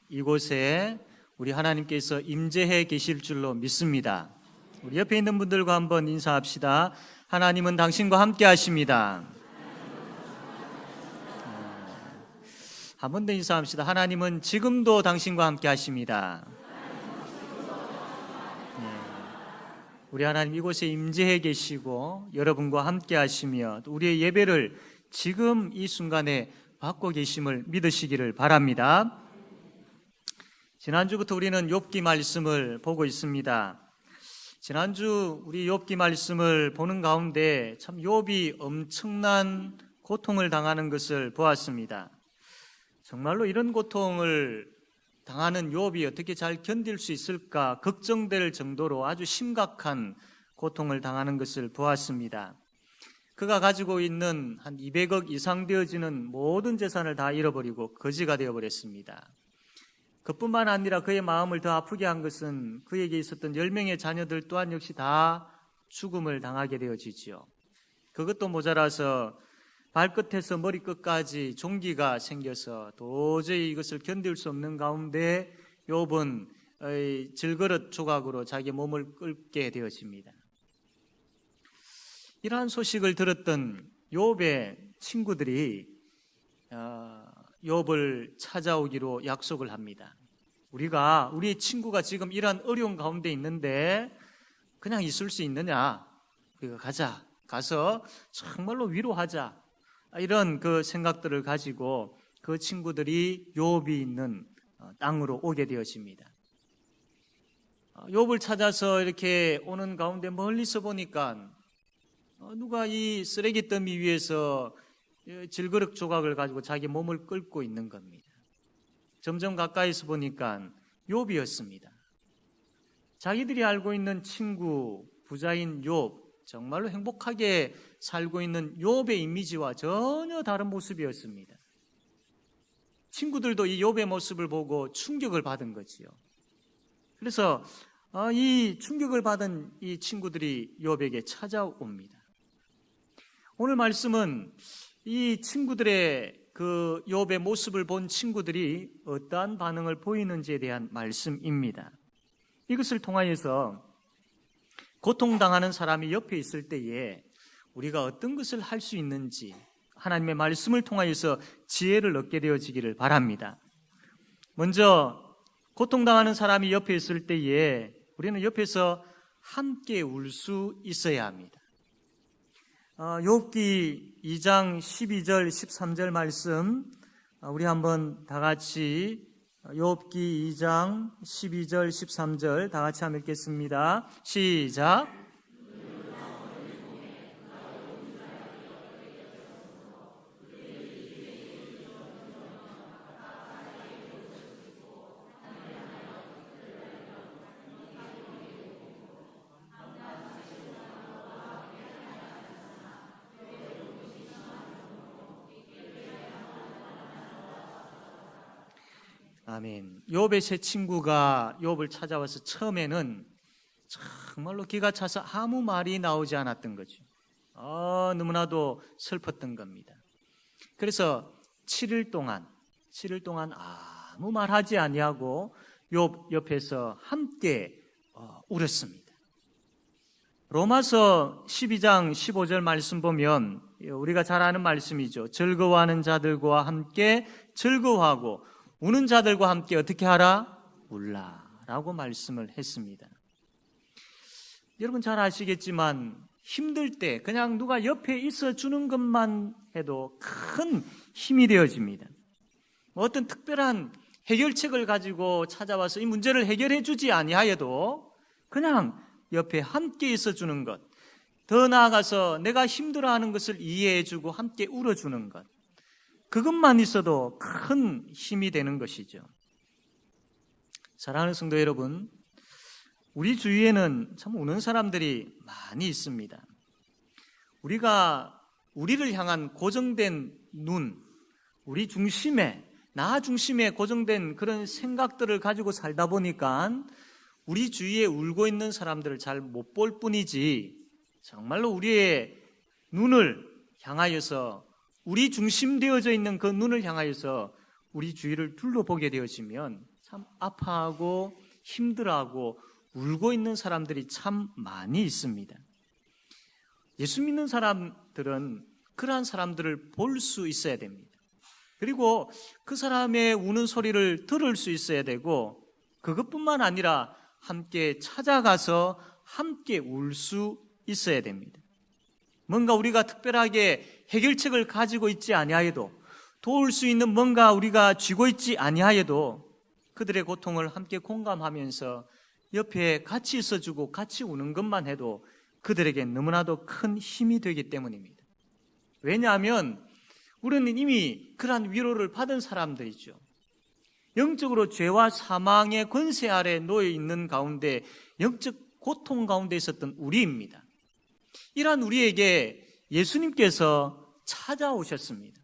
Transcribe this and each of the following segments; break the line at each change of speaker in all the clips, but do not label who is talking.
이곳에 우리 하나님께서 임재해 계실 줄로 믿습니다. 우리 옆에 있는 분들과 한번 인사합시다. 하나님은 당신과 함께 하십니다. 한 번 더 인사합시다. 하나님은 지금도 당신과 함께 하십니다. 우리 하나님 이곳에 임재해 계시고 여러분과 함께 하시며 우리의 예배를 지금 이 순간에 받고 계심을 믿으시기를 바랍니다. 지난주부터 우리는 욥기 말씀을 보고 있습니다. 지난주 우리 욥기 말씀을 보는 가운데 참 욥이 엄청난 고통을 당하는 것을 보았습니다. 정말로 이런 고통을 당하는 욥이 어떻게 잘 견딜 수 있을까 걱정될 정도로 아주 심각한 고통을 당하는 것을 보았습니다. 그가 가지고 있는 한 200억 이상 되어지는 모든 재산을 다 잃어버리고 거지가 되어버렸습니다. 그뿐만 아니라 그의 마음을 더 아프게 한 것은 그에게 있었던 10명의 자녀들 또한 역시 다 죽음을 당하게 되어지지요. 그것도 모자라서 발끝에서 머리끝까지 종기가 생겨서 도저히 이것을 견딜 수 없는 가운데 욥은 질그릇 조각으로 자기 몸을 끓게 되어집니다. 이러한 소식을 들었던 욥의 친구들이 욥을 찾아오기로 약속을 합니다. 우리의 친구가 지금 이러한 어려운 가운데 있는데 그냥 있을 수 있느냐? 우리가 가서 정말로 위로하자. 이런 그 생각들을 가지고 그 친구들이 욥이 있는 땅으로 오게 되어집니다. 욥을 찾아서 이렇게 오는 가운데 멀리서 보니까 누가 이 쓰레기 더미 위에서 질그릇 조각을 가지고 자기 몸을 끓고 있는 겁니다. 점점 가까이서 보니까 욥이었습니다. 자기들이 알고 있는 친구, 부자인 욥, 정말로 행복하게 살고 있는 욥의 이미지와 전혀 다른 모습이었습니다. 친구들도 이 욥의 모습을 보고 충격을 받은 거지요. 그래서 이 충격을 받은 이 친구들이 욥에게 찾아옵니다. 오늘 말씀은 이 친구들의 그 욥의 모습을 본 친구들이 어떠한 반응을 보이는지에 대한 말씀입니다. 이것을 통하여서 고통당하는 사람이 옆에 있을 때에 우리가 어떤 것을 할 수 있는지 하나님의 말씀을 통하여서 지혜를 얻게 되어지기를 바랍니다. 먼저 고통당하는 사람이 옆에 있을 때에 우리는 옆에서 함께 울 수 있어야 합니다. 욥기 2장 12절 13절 말씀 우리 한번 다 같이 욥기 2장 12절 13절 다 같이 한번 읽겠습니다. 시작. 아멘. 욥의 세 친구가 욥을 찾아와서 처음에는 정말로 기가 차서 아무 말이 나오지 않았던 거죠. 너무나도 슬펐던 겁니다. 그래서 7일 동안 아무 말하지 아니하고 욥 옆에서 함께 울었습니다. 로마서 12장 15절 말씀 보면 우리가 잘 아는 말씀이죠. 즐거워하는 자들과 함께 즐거워하고 우는 자들과 함께 어떻게 하라? 울라라고 말씀을 했습니다. 여러분 잘 아시겠지만 힘들 때 그냥 누가 옆에 있어 주는 것만 해도 큰 힘이 되어집니다. 어떤 특별한 해결책을 가지고 찾아와서 이 문제를 해결해 주지 아니하여도 그냥 옆에 함께 있어 주는 것, 더 나아가서 내가 힘들어하는 것을 이해해 주고 함께 울어주는 것, 그것만 있어도 큰 힘이 되는 것이죠. 사랑하는 성도 여러분, 우리 주위에는 참 우는 사람들이 많이 있습니다. 우리가 우리를 향한 고정된 눈, 우리 중심에, 나 중심에 고정된 그런 생각들을 가지고 살다 보니까 우리 주위에 울고 있는 사람들을 잘 못 볼 뿐이지 정말로 우리의 눈을 향하여서 우리 중심되어져 있는 그 눈을 향하여서 우리 주위를 둘러보게 되어지면 참 아파하고 힘들어하고 울고 있는 사람들이 참 많이 있습니다. 예수 믿는 사람들은 그러한 사람들을 볼 수 있어야 됩니다. 그리고 그 사람의 우는 소리를 들을 수 있어야 되고, 그것뿐만 아니라 함께 찾아가서 함께 울 수 있어야 됩니다. 뭔가 우리가 특별하게 해결책을 가지고 있지 아니하여도, 도울 수 있는 뭔가 우리가 쥐고 있지 아니하여도 그들의 고통을 함께 공감하면서 옆에 같이 있어주고 같이 우는 것만 해도 그들에게 너무나도 큰 힘이 되기 때문입니다. 왜냐하면 우리는 이미 그러한 위로를 받은 사람들이죠. 영적으로 죄와 사망의 권세 아래 놓여 있는 가운데 영적 고통 가운데 있었던 우리입니다. 이러한 우리에게 예수님께서 찾아오셨습니다.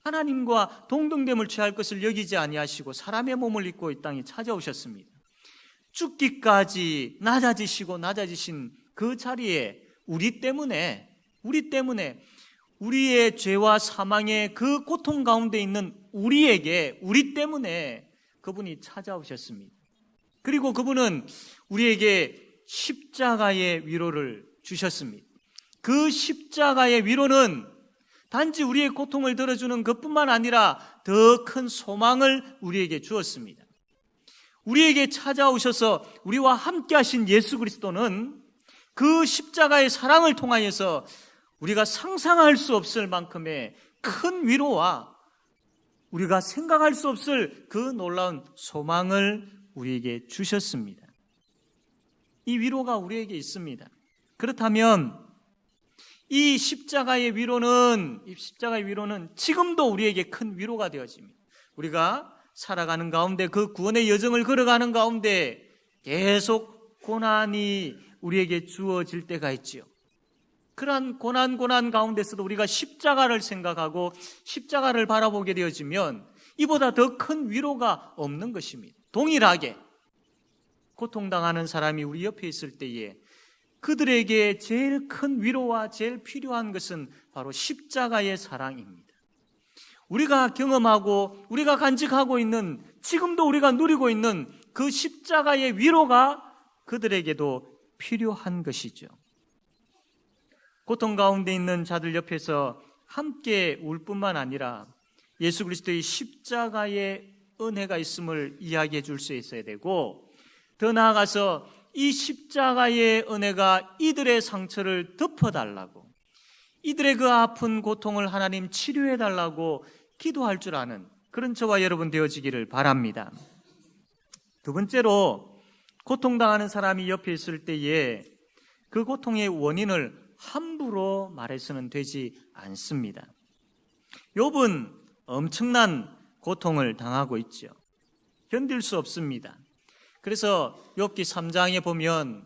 하나님과 동등됨을 취할 것을 여기지 아니하시고 사람의 몸을 입고 이 땅에 찾아오셨습니다. 죽기까지 낮아지신 그 자리에 우리 때문에 우리의 죄와 사망의 그 고통 가운데 있는 우리 때문에 그분이 찾아오셨습니다. 그리고 그분은 우리에게 십자가의 위로를 주셨습니다. 그 십자가의 위로는 단지 우리의 고통을 들어주는 것뿐만 아니라 더 큰 소망을 우리에게 주었습니다. 우리에게 찾아오셔서 우리와 함께 하신 예수 그리스도는 그 십자가의 사랑을 통하여서 우리가 상상할 수 없을 만큼의 큰 위로와 우리가 생각할 수 없을 그 놀라운 소망을 우리에게 주셨습니다. 이 위로가 우리에게 있습니다. 그렇다면 이 십자가의 위로는 지금도 우리에게 큰 위로가 되어집니다. 우리가 살아가는 가운데, 그 구원의 여정을 걸어가는 가운데 계속 고난이 우리에게 주어질 때가 있지요. 그러한 고난 가운데서도 우리가 십자가를 생각하고 십자가를 바라보게 되어지면 이보다 더 큰 위로가 없는 것입니다. 동일하게 고통당하는 사람이 우리 옆에 있을 때에 그들에게 제일 큰 위로와 제일 필요한 것은 바로 십자가의 사랑입니다. 우리가 경험하고 우리가 간직하고 있는, 지금도 우리가 누리고 있는 그 십자가의 위로가 그들에게도 필요한 것이죠. 고통 가운데 있는 자들 옆에서 함께 울 뿐만 아니라 예수 그리스도의 십자가의 은혜가 있음을 이야기해 줄 수 있어야 되고, 더 나아가서 이 십자가의 은혜가 이들의 상처를 덮어달라고, 이들의 그 아픈 고통을 하나님 치료해 달라고 기도할 줄 아는 그런 저와 여러분 되어지기를 바랍니다. 두 번째로, 고통당하는 사람이 옆에 있을 때에 그 고통의 원인을 함부로 말해서는 되지 않습니다. 욥은 엄청난 고통을 당하고 있죠. 견딜 수 없습니다. 그래서 욥기 3장에 보면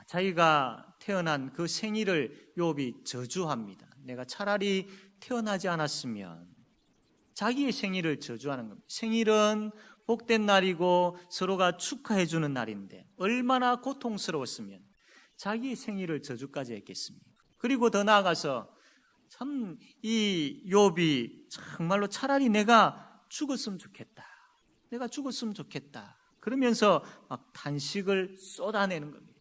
자기가 태어난 그 생일을 욥이 저주합니다. 내가 차라리 태어나지 않았으면. 자기의 생일을 저주하는 겁니다. 생일은 복된 날이고 서로가 축하해 주는 날인데 얼마나 고통스러웠으면 자기의 생일을 저주까지 했겠습니까? 그리고 더 나아가서 참 이 욥이 정말로 차라리 내가 죽었으면 좋겠다. 그러면서 막 탄식을 쏟아내는 겁니다.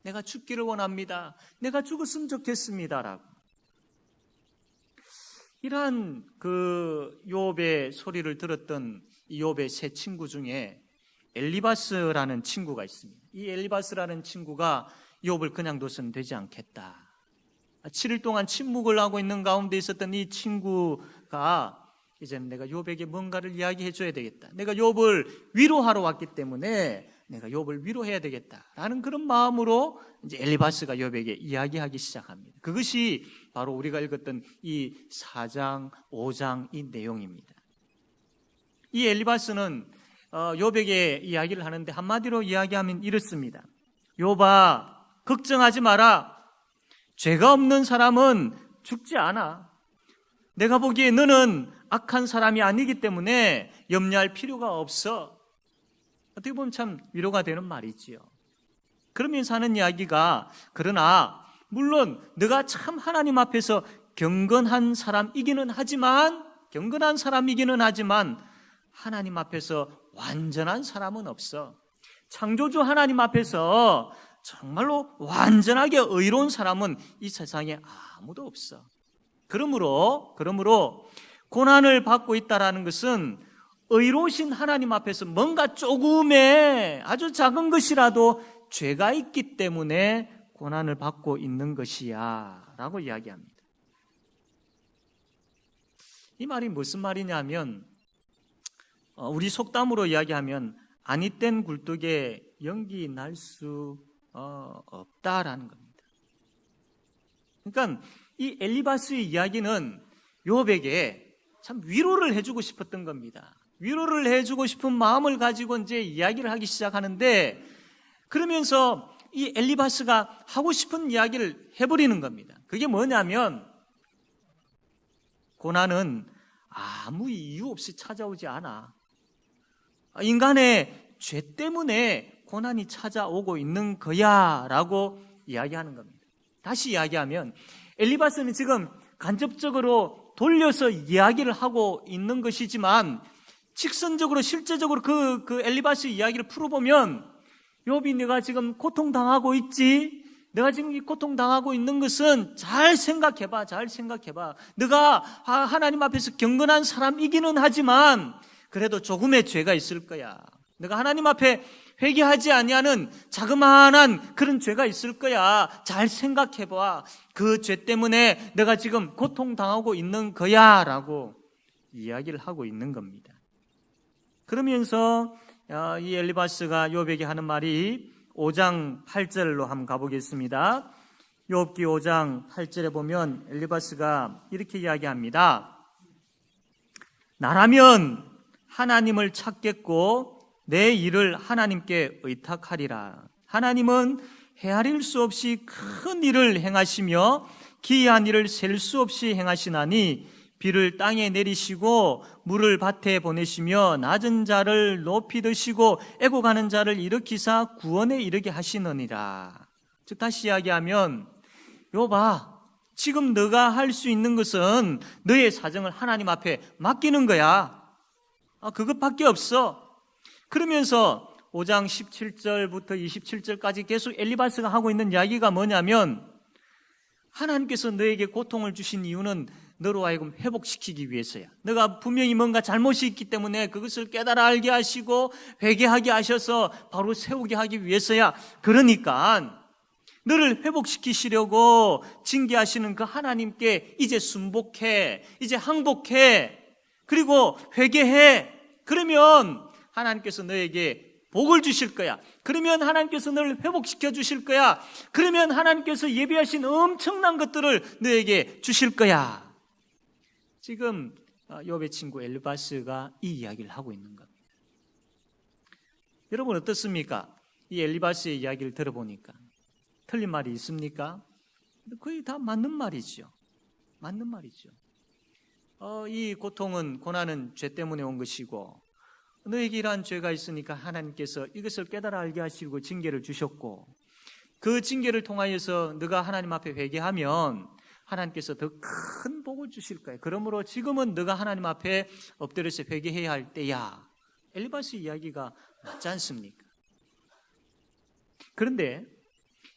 내가 죽기를 원합니다. 내가 죽었으면 좋겠습니다라고. 이러한 그 욥의 소리를 들었던 이 욥의 세 친구 중에 엘리바스라는 친구가 있습니다. 이 엘리바스라는 친구가 욥을 그냥 둬서는 되지 않겠다. 7일 동안 침묵을 하고 있는 가운데 있었던 이 친구가 이제는 내가 욥에게 뭔가를 이야기해 줘야 되겠다. 내가 욥을 위로하러 왔기 때문에 내가 욥을 위로해야 되겠다라는 그런 마음으로 이제 엘리바스가 욥에게 이야기하기 시작합니다. 그것이 바로 우리가 읽었던 이 4장, 5장 이 내용입니다. 이 엘리바스는 욥에게 이야기를 하는데 한마디로 이야기하면 이렇습니다. 욥아, 걱정하지 마라. 죄가 없는 사람은 죽지 않아. 내가 보기에 너는 악한 사람이 아니기 때문에 염려할 필요가 없어. 어떻게 보면 참 위로가 되는 말이지요. 그러면서 하는 이야기가, 그러나 물론 네가 참 하나님 앞에서 경건한 사람이기는 하지만 하나님 앞에서 완전한 사람은 없어. 창조주 하나님 앞에서 정말로 완전하게 의로운 사람은 이 세상에 아무도 없어. 그러므로 고난을 받고 있다라는 것은 의로우신 하나님 앞에서 뭔가 조금의 아주 작은 것이라도 죄가 있기 때문에 고난을 받고 있는 것이야 라고 이야기합니다. 이 말이 무슨 말이냐면 우리 속담으로 이야기하면 아니 땐 굴뚝에 연기 날 수 없다라는 겁니다. 그러니까 이 엘리바스의 이야기는 욥에게 참 위로를 해주고 싶었던 겁니다. 위로를 해주고 싶은 마음을 가지고 이제 이야기를 하기 시작하는데, 그러면서 이 엘리바스가 하고 싶은 이야기를 해버리는 겁니다. 그게 뭐냐면 고난은 아무 이유 없이 찾아오지 않아. 인간의 죄 때문에 고난이 찾아오고 있는 거야 라고 이야기하는 겁니다. 다시 이야기하면 엘리바스는 지금 간접적으로 돌려서 이야기를 하고 있는 것이지만 직선적으로 실제적으로 그 엘리바스의 이야기를 풀어보면 욥이 내가 지금 고통당하고 있지? 내가 지금 이 고통당하고 있는 것은 잘 생각해봐. 네가 하나님 앞에서 경건한 사람이기는 하지만 그래도 조금의 죄가 있을 거야. 내가 하나님 앞에 회개하지 아니하는 자그마한 그런 죄가 있을 거야. 잘 생각해봐. 그 죄 때문에 내가 지금 고통당하고 있는 거야 라고 이야기를 하고 있는 겁니다. 그러면서 이 엘리바스가 욥에게 하는 말이 5장 8절로 한번 가보겠습니다. 욥기 5장 8절에 보면 엘리바스가 이렇게 이야기합니다. 나라면 하나님을 찾겠고 내 일을 하나님께 의탁하리라. 하나님은 헤아릴 수 없이 큰 일을 행하시며 기이한 일을 셀 수 없이 행하시나니 비를 땅에 내리시고 물을 밭에 보내시며 낮은 자를 높이 드시고 애고가는 자를 일으키사 구원에 이르게 하시느니라. 즉 다시 이야기하면 욥아, 지금 너가 할 수 있는 것은 너의 사정을 하나님 앞에 맡기는 거야. 그것밖에 없어. 그러면서 5장 17절부터 27절까지 계속 엘리바스가 하고 있는 이야기가 뭐냐면 하나님께서 너에게 고통을 주신 이유는 너로 하여금 회복시키기 위해서야. 너가 분명히 뭔가 잘못이 있기 때문에 그것을 깨달아 알게 하시고 회개하게 하셔서 바로 세우게 하기 위해서야. 그러니까 너를 회복시키시려고 징계하시는 그 하나님께 이제 순복해, 이제 항복해, 그리고 회개해. 그러면 하나님께서 너에게 복을 주실 거야. 그러면 하나님께서 너를 회복시켜 주실 거야. 그러면 하나님께서 예비하신 엄청난 것들을 너에게 주실 거야. 지금 욥의 친구 엘리바스가 이 이야기를 하고 있는 겁니다. 여러분 어떻습니까? 이 엘리바스의 이야기를 들어보니까 틀린 말이 있습니까? 거의 다 맞는 말이죠. 맞는 말이죠. 이 고난은 죄 때문에 온 것이고 너에게 이러한 죄가 있으니까 하나님께서 이것을 깨달아 알게 하시고 징계를 주셨고 그 징계를 통하여서 너가 하나님 앞에 회개하면 하나님께서 더 큰 복을 주실 거야. 그러므로 지금은 너가 하나님 앞에 엎드려서 회개해야 할 때야. 엘리바스 이야기가 맞지 않습니까? 그런데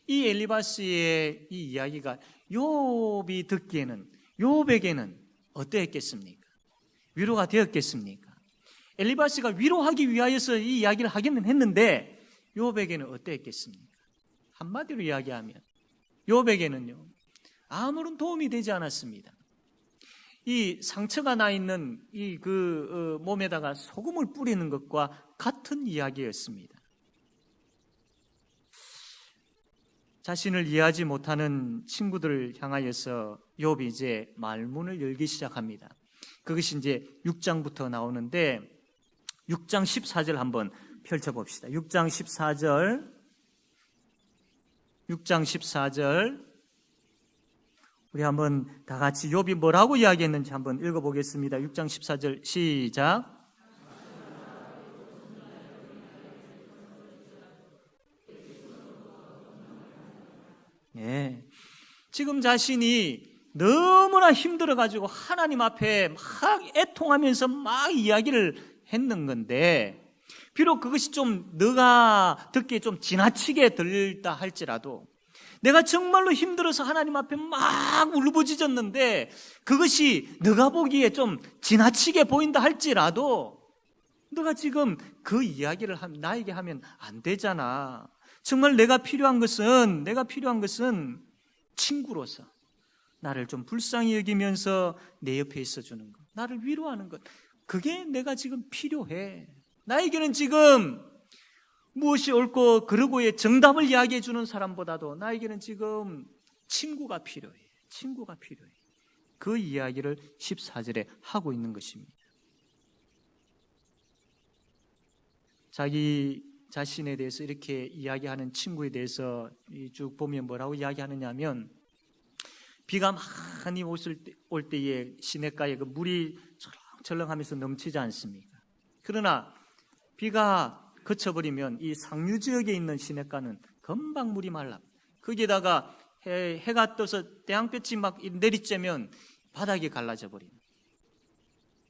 이 엘리바스의 이 이야기가 욥이 듣기에는, 욥에게는 어떠했겠습니까? 위로가 되었겠습니까? 엘리바스가 위로하기 위하여서 이 이야기를 하기는 했는데 욥에게는 어떠했겠습니까? 한마디로 이야기하면 욥에게는요 아무런 도움이 되지 않았습니다. 이 상처가 나 있는 이 몸에다가 소금을 뿌리는 것과 같은 이야기였습니다. 자신을 이해하지 못하는 친구들을 향하여서 욥이 이제 말문을 열기 시작합니다. 그것이 이제 6장부터 나오는데 6장 14절 한번 펼쳐봅시다. 6장 14절 우리 한번 다 같이 욥이 뭐라고 이야기했는지 한번 읽어보겠습니다. 6장 14절 시작. 네. 지금 자신이 너무나 힘들어가지고 하나님 앞에 막 애통하면서 막 이야기를 했는 건데, 비록 그것이 좀 너가 듣기에 좀 지나치게 들린다 할지라도, 내가 정말로 힘들어서 하나님 앞에 막 울부짖었는데 그것이 너가 보기에 좀 지나치게 보인다 할지라도 너가 지금 그 이야기를 나에게 하면 안 되잖아. 정말 내가 필요한 것은 친구로서 나를 좀 불쌍히 여기면서 내 옆에 있어주는 것, 나를 위로하는 것, 그게 내가 지금 필요해. 나에게는 지금 무엇이 옳고 그르고의 정답을 이야기해 주는 사람보다도 나에게는 지금 친구가 필요해. 친구가 필요해. 그 이야기를 14절에 하고 있는 것입니다. 자기 자신에 대해서 이렇게 이야기하는 친구에 대해서 쭉 보면 뭐라고 이야기하느냐 하면, 비가 많이 올 때에 시냇가에 그 물이 철렁철렁하면서 넘치지 않습니까? 그러나 비가 그쳐버리면 이 상류 지역에 있는 시냇가는 금방 물이 말라. 거기에다가 해가 떠서 태양볕이 막 내리쬐면 바닥이 갈라져 버립니다.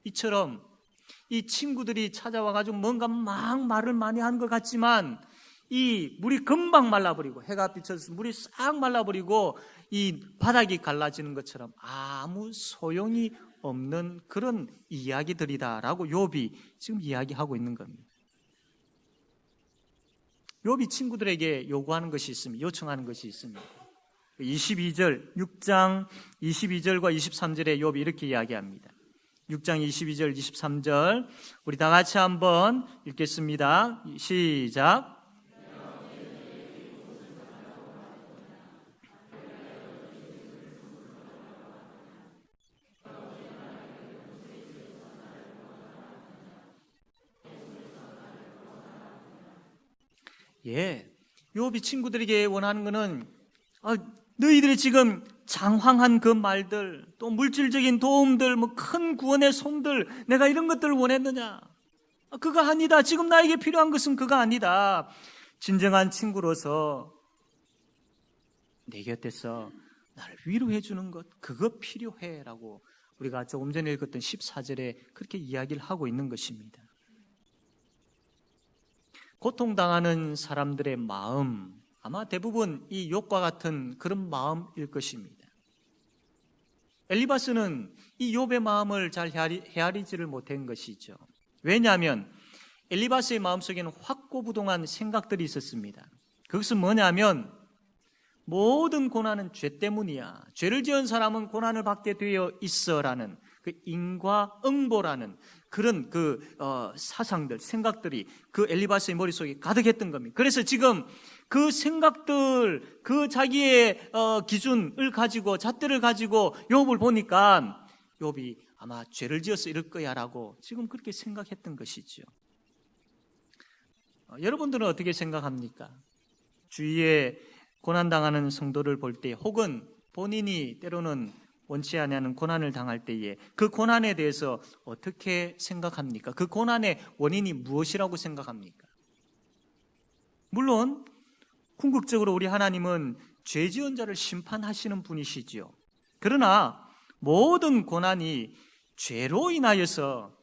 이처럼 이 친구들이 찾아와가지고 뭔가 막 말을 많이 하는 것 같지만 이 물이 금방 말라버리고, 해가 비쳐서 물이 싹 말라버리고 이 바닥이 갈라지는 것처럼 아무 소용이 없는 그런 이야기들이다라고 욥이 지금 이야기하고 있는 겁니다. 욥이 친구들에게 요구하는 것이 있습니다. 요청하는 것이 있습니다. 22절, 6장 22절과 23절에 욥이 이렇게 이야기합니다. 6장 22절, 23절 우리 다 같이 한번 읽겠습니다. 시작. 욥이 친구들에게 원하는 것은 너희들이 지금 장황한 그 말들, 또 물질적인 도움들, 뭐 큰 구원의 손들, 내가 이런 것들을 원했느냐? 그거 아니다. 지금 나에게 필요한 것은 그거 아니다. 진정한 친구로서 내 곁에서 나를 위로해 주는 것, 그거 필요해라고 우리가 조금 전에 읽었던 14절에 그렇게 이야기를 하고 있는 것입니다. 고통당하는 사람들의 마음, 아마 대부분 이 욥과 같은 그런 마음일 것입니다. 엘리바스는 이 욥의 마음을 잘 헤아리지를 못한 것이죠. 왜냐하면 엘리바스의 마음속에는 확고부동한 생각들이 있었습니다. 그것은 뭐냐면 모든 고난은 죄 때문이야. 죄를 지은 사람은 고난을 받게 되어 있어라는 그 인과응보라는 그런 사상들, 생각들이 그 엘리바스의 머릿속에 가득했던 겁니다. 그래서 지금 그 생각들, 그 자기의 기준을 가지고, 잣대를 가지고 욥을 보니까 욥이 아마 죄를 지어서 이럴 거야라고 지금 그렇게 생각했던 것이죠. 여러분들은 어떻게 생각합니까? 주위에 고난당하는 성도를 볼 때, 혹은 본인이 때로는 원치 않는 고난을 당할 때에 그 고난에 대해서 어떻게 생각합니까? 그 고난의 원인이 무엇이라고 생각합니까? 물론 궁극적으로 우리 하나님은 죄 지은 자를 심판하시는 분이시지요. 그러나 모든 고난이 죄로 인하여서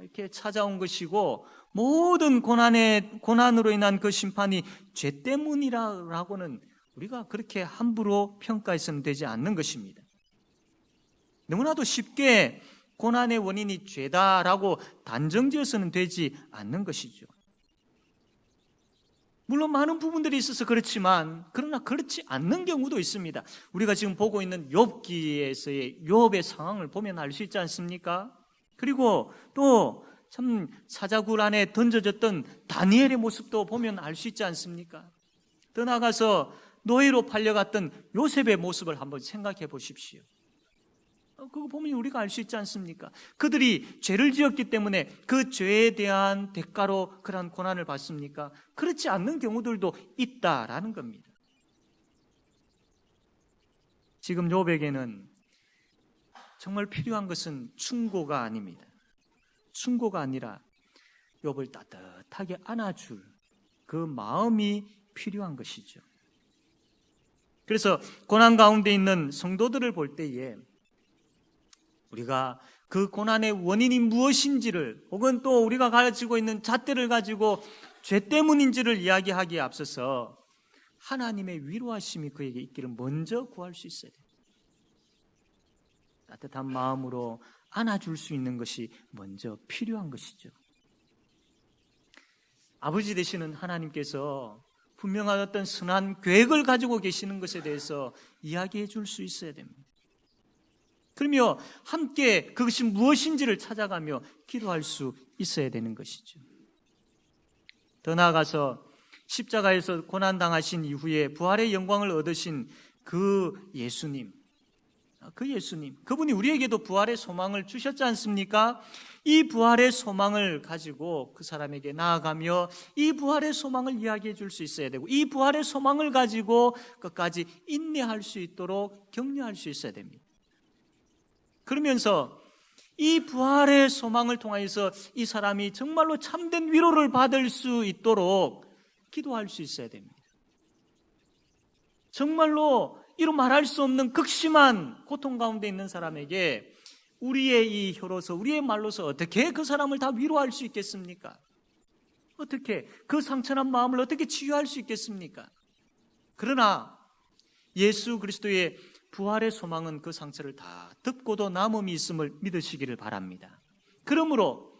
이렇게 찾아온 것이고, 모든 고난으로 인한 그 심판이 죄 때문이라고는 우리가 그렇게 함부로 평가해서는 되지 않는 것입니다. 너무나도 쉽게 고난의 원인이 죄다라고 단정지어서는 되지 않는 것이죠. 물론 많은 부분들이 있어서 그렇지만, 그러나 그렇지 않는 경우도 있습니다. 우리가 지금 보고 있는 욥기에서의 욥의 상황을 보면 알 수 있지 않습니까? 그리고 또 참 사자굴 안에 던져졌던 다니엘의 모습도 보면 알 수 있지 않습니까? 더 나아가서 노예로 팔려갔던 요셉의 모습을 한번 생각해 보십시오. 그거 보면 우리가 알 수 있지 않습니까? 그들이 죄를 지었기 때문에 그 죄에 대한 대가로 그러한 고난을 받습니까? 그렇지 않는 경우들도 있다라는 겁니다. 지금 욥에게는 정말 필요한 것은 충고가 아닙니다. 충고가 아니라 욥을 따뜻하게 안아줄 그 마음이 필요한 것이죠. 그래서 고난 가운데 있는 성도들을 볼 때에 우리가 그 고난의 원인이 무엇인지를 혹은 또 우리가 가지고 있는 잣대를 가지고 죄 때문인지를 이야기하기에 앞서서 하나님의 위로하심이 그에게 있기를 먼저 구할 수 있어야 돼요. 따뜻한 마음으로 안아줄 수 있는 것이 먼저 필요한 것이죠. 아버지 되시는 하나님께서 분명한 어떤 선한 계획을 가지고 계시는 것에 대해서 이야기해 줄 수 있어야 됩니다. 그러며 함께 그것이 무엇인지를 찾아가며 기도할 수 있어야 되는 것이죠. 더 나아가서 십자가에서 고난당하신 이후에 부활의 영광을 얻으신 그 예수님, 그분이 우리에게도 부활의 소망을 주셨지 않습니까? 이 부활의 소망을 가지고 그 사람에게 나아가며 이 부활의 소망을 이야기해 줄 수 있어야 되고, 이 부활의 소망을 가지고 끝까지 인내할 수 있도록 격려할 수 있어야 됩니다. 그러면서 이 부활의 소망을 통하여서 이 사람이 정말로 참된 위로를 받을 수 있도록 기도할 수 있어야 됩니다. 정말로 이루 말할 수 없는 극심한 고통 가운데 있는 사람에게 우리의 이 혀로서, 우리의 말로서 어떻게 그 사람을 다 위로할 수 있겠습니까? 어떻게 그 상처난 마음을 어떻게 치유할 수 있겠습니까? 그러나 예수 그리스도의 부활의 소망은 그 상처를 다 덮고도 남음이 있음을 믿으시기를 바랍니다. 그러므로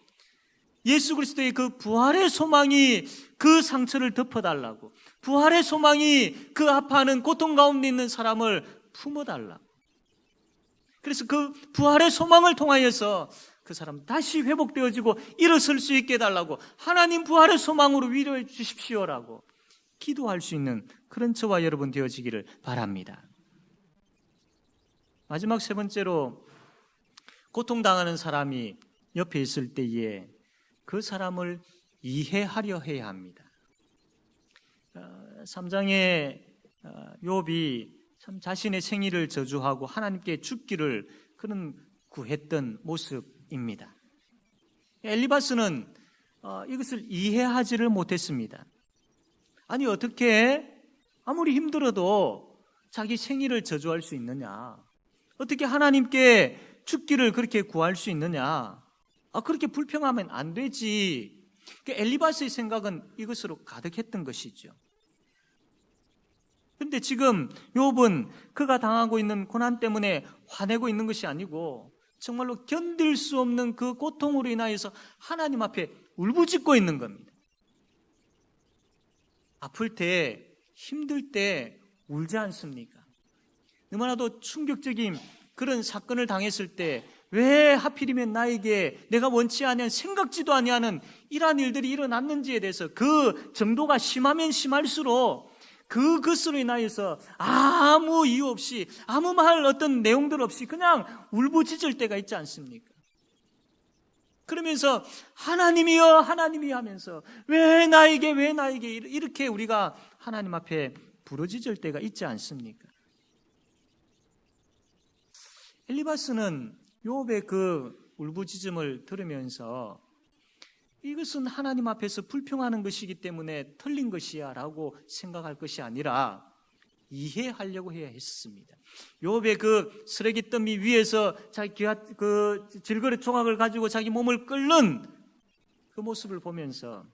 예수 그리스도의 그 부활의 소망이 그 상처를 덮어달라고, 부활의 소망이 그 아파하는 고통 가운데 있는 사람을 품어달라고, 그래서 그 부활의 소망을 통하여서 그 사람 다시 회복되어지고 일어설 수 있게 해달라고, 하나님 부활의 소망으로 위로해 주십시오라고 기도할 수 있는 그런 저와 여러분 되어지기를 바랍니다. 마지막 세 번째로, 고통당하는 사람이 옆에 있을 때에 그 사람을 이해하려 해야 합니다. 3장의 욥이 참 자신의 생일을 저주하고 하나님께 죽기를 그는 구했던 모습입니다. 엘리바스는 이것을 이해하지를 못했습니다. 아니, 어떻게 아무리 힘들어도 자기 생일을 저주할 수 있느냐? 어떻게 하나님께 죽기를 그렇게 구할 수 있느냐? 그렇게 불평하면 안 되지. 엘리바스의 생각은 이것으로 가득했던 것이죠. 그런데 지금 욥은 그가 당하고 있는 고난 때문에 화내고 있는 것이 아니고 정말로 견딜 수 없는 그 고통으로 인하여서 하나님 앞에 울부짖고 있는 겁니다. 아플 때, 힘들 때 울지 않습니까? 너무나도 충격적인 그런 사건을 당했을 때 왜 하필이면 나에게 내가 원치 아니한, 생각지도 아니하는 이러한 일들이 일어났는지에 대해서 그 정도가 심하면 심할수록 그것으로 인하여서 아무 이유 없이, 아무 말 어떤 내용들 없이 그냥 울부짖을 때가 있지 않습니까? 그러면서 하나님이여 하나님이여 하면서 왜 나에게 이렇게 우리가 하나님 앞에 부르짖을 때가 있지 않습니까? 엘리바스는 욥의 그 울부짖음을 들으면서 이것은 하나님 앞에서 불평하는 것이기 때문에 틀린 것이야 라고 생각할 것이 아니라 이해하려고 해야 했습니다. 욥의 그 쓰레기 더미 위에서 자기 그 질그릇 조각을 가지고 자기 몸을 끓는 그 모습을 보면서,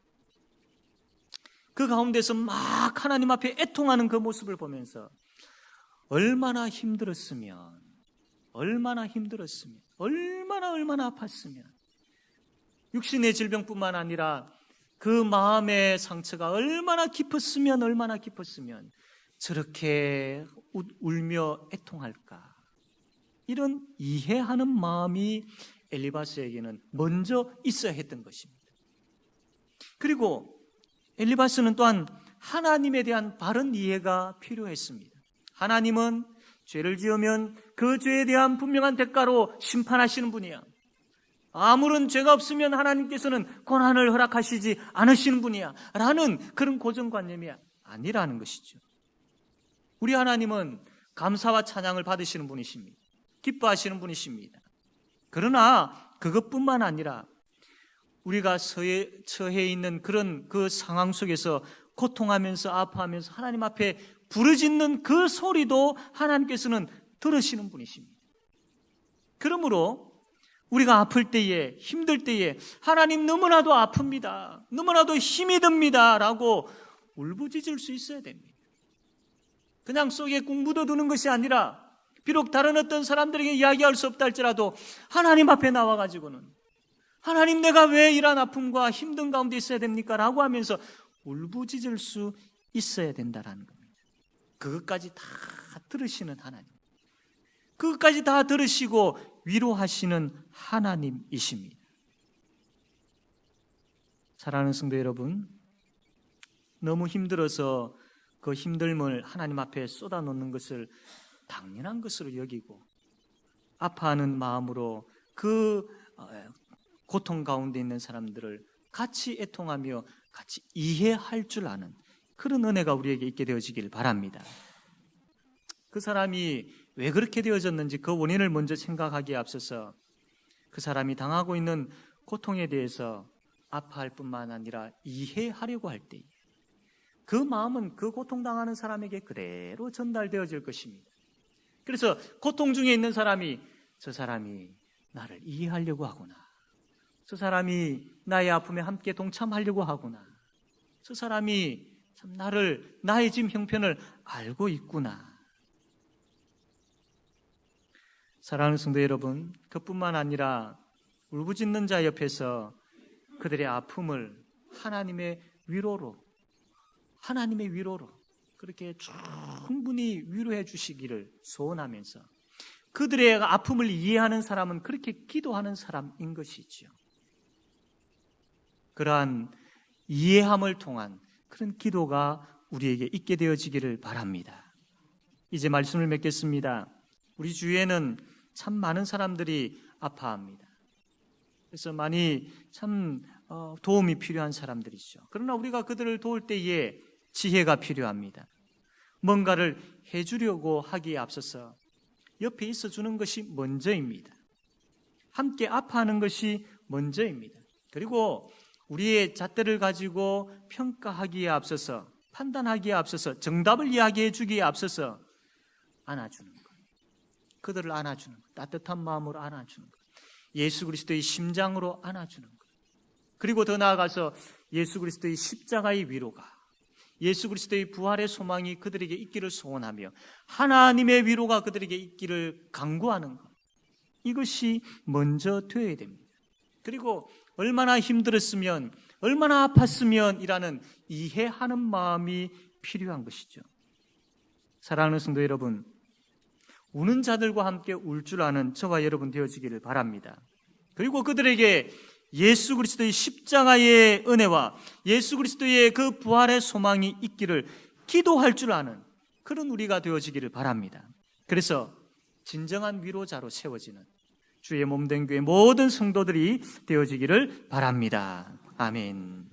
그 가운데서 막 하나님 앞에 애통하는 그 모습을 보면서 얼마나 힘들었으면, 얼마나 아팠으면, 육신의 질병뿐만 아니라 그 마음의 상처가 얼마나 깊었으면 저렇게 울며 애통할까. 이런 이해하는 마음이 엘리바스에게는 먼저 있어야 했던 것입니다. 그리고 엘리바스는 또한 하나님에 대한 바른 이해가 필요했습니다. 하나님은 죄를 지으면 그 죄에 대한 분명한 대가로 심판하시는 분이야. 아무런 죄가 없으면 하나님께서는 고난을 허락하시지 않으시는 분이야 라는 그런 고정관념이 아니라는 것이죠. 우리 하나님은 감사와 찬양을 받으시는 분이십니다. 기뻐하시는 분이십니다. 그러나 그것뿐만 아니라 우리가 처해 있는 그런 그 상황 속에서 고통하면서 아파하면서 하나님 앞에 부르짖는 그 소리도 하나님께서는 들으시는 분이십니다. 그러므로 우리가 아플 때에, 힘들 때에 하나님 너무나도 아픕니다, 너무나도 힘이 듭니다 라고 울부짖을 수 있어야 됩니다. 그냥 속에 꾹 묻어두는 것이 아니라 비록 다른 어떤 사람들에게 이야기할 수 없다 할지라도 하나님 앞에 나와가지고는 하나님, 내가 왜 이런 아픔과 힘든 가운데 있어야 됩니까? 라고 하면서 울부짖을 수 있어야 된다라는 겁니다. 그것까지 다 들으시는 하나님, 그것까지 다 들으시고 위로하시는 하나님이십니다. 사랑하는 성도 여러분, 너무 힘들어서 그 힘듦을 하나님 앞에 쏟아놓는 것을 당연한 것으로 여기고 아파하는 마음으로 그 고통 가운데 있는 사람들을 같이 애통하며 같이 이해할 줄 아는 그런 은혜가 우리에게 있게 되어지길 바랍니다. 그 사람이 왜 그렇게 되어졌는지 그 원인을 먼저 생각하기에 앞서서 그 사람이 당하고 있는 고통에 대해서 아파할 뿐만 아니라 이해하려고 할 때 그 마음은 그 고통당하는 사람에게 그대로 전달되어질 것입니다. 그래서 고통 중에 있는 사람이, 저 사람이 나를 이해하려고 하구나, 저 사람이 나의 아픔에 함께 동참하려고 하구나, 저 사람이 참 나의 지금 형편을 알고 있구나. 사랑하는 성도 여러분, 그뿐만 아니라 울부짖는 자 옆에서 그들의 아픔을 하나님의 위로로 그렇게 충분히 위로해 주시기를 소원하면서 그들의 아픔을 이해하는 사람은 그렇게 기도하는 사람인 것이지요. 그러한 이해함을 통한 그런 기도가 우리에게 있게 되어지기를 바랍니다. 이제 말씀을 맺겠습니다. 우리 주위에는 참 많은 사람들이 아파합니다. 그래서 많이 참 도움이 필요한 사람들이죠. 그러나 우리가 그들을 도울 때에 지혜가 필요합니다. 뭔가를 해주려고 하기에 앞서서 옆에 있어주는 것이 먼저입니다. 함께 아파하는 것이 먼저입니다. 그리고 우리의 잣대를 가지고 평가하기에 앞서서, 판단하기에 앞서서, 정답을 이야기해 주기에 앞서서 안아주는 것, 그들을 안아주는 것, 따뜻한 마음으로 안아주는 것, 예수 그리스도의 심장으로 안아주는 것, 그리고 더 나아가서 예수 그리스도의 십자가의 위로가, 예수 그리스도의 부활의 소망이 그들에게 있기를 소원하며 하나님의 위로가 그들에게 있기를 간구하는 것, 이것이 먼저 되어야 됩니다. 그리고 얼마나 힘들었으면, 얼마나 아팠으면 이라는 이해하는 마음이 필요한 것이죠. 사랑하는 성도 여러분, 우는 자들과 함께 울 줄 아는 저와 여러분 되어지기를 바랍니다. 그리고 그들에게 예수 그리스도의 십자가의 은혜와 예수 그리스도의 그 부활의 소망이 있기를 기도할 줄 아는 그런 우리가 되어지기를 바랍니다. 그래서 진정한 위로자로 세워지는 주의 몸된 교회 모든 성도들이 되어지기를 바랍니다. 아멘.